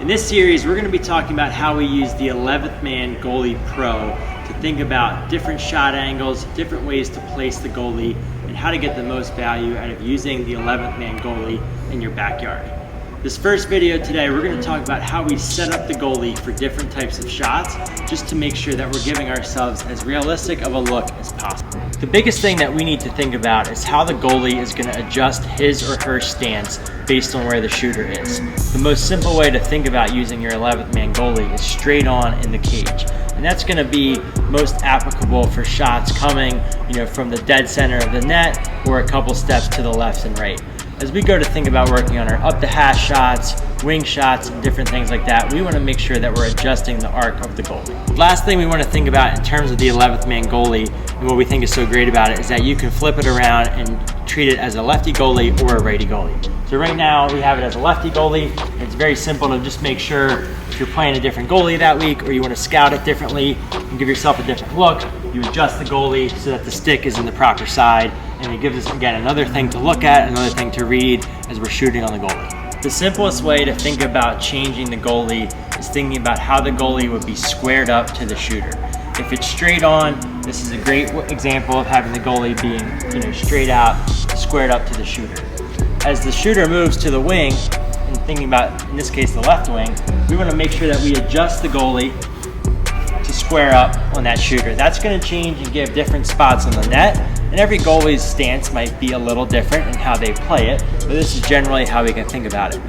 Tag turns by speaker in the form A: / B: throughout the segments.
A: this series, we're going to be talking about how we use the 11th Man Goalie Pro to think about different shot angles, different ways to place the goalie, and how to get the most value out of using the 11th Man Goalie in your backyard. This first video today, we're going to talk about how we set up the goalie for different types of shots, just to make sure that we're giving ourselves as realistic of a look as possible. The biggest thing that we need to think about is how the goalie is going to adjust his or her stance based on where the shooter is. The most simple way to think about using your 11th man goalie is straight on in the cage. And that's going to be most applicable for shots coming, from the dead center of the net or a couple steps to the left and right. As we go to think about working on our up the hash shots, wing shots, and different things like that, we want to make sure that we're adjusting the arc of the goalie. Last thing we want to think about in terms of the 11th man goalie, and what we think is so great about it, is that you can flip it around and treat it as a lefty goalie or a righty goalie. So right now we have it as a lefty goalie. It's very simple to just make sure if you're playing a different goalie that week or you want to scout it differently and give yourself a different look, you adjust the goalie so that the stick is in the proper side, and it gives us, again, another thing to look at, another thing to read as we're shooting on the goalie. The simplest way to think about changing the goalie is thinking about how the goalie would be squared up to the shooter. If it's straight on, this is a great example of having the goalie being straight out, squared up to the shooter. As the shooter moves to the wing, and thinking about, in this case, the left wing, we want to make sure that we adjust the goalie to square up on that shooter. That's going to change and give different spots on the net, and every goalie's stance might be a little different in how they play it, but this is generally how we can think about it.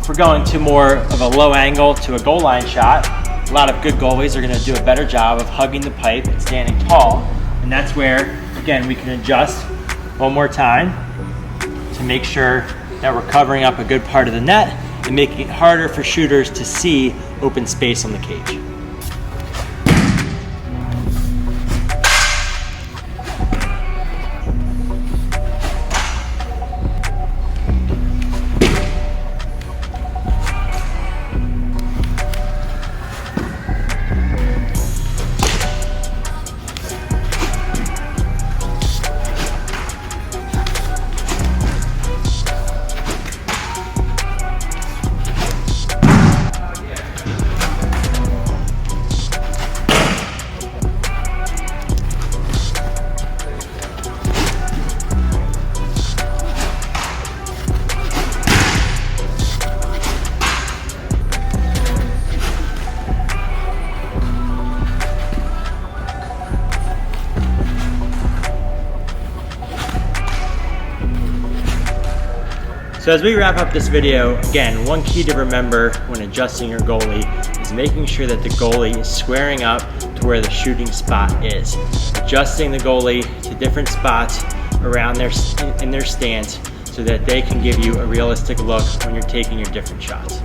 A: If we're going to more of a low angle to a goal line shot, a lot of good goalies are going to do a better job of hugging the pipe and standing tall, and that's where, again, we can adjust one more time to make sure that we're covering up a good part of the net and making it harder for shooters to see open space on the cage. So as we wrap up this video, again, one key to remember when adjusting your goalie is making sure that the goalie is squaring up to where the shooting spot is. Adjusting the goalie to different spots around in their stance so that they can give you a realistic look when you're taking your different shots.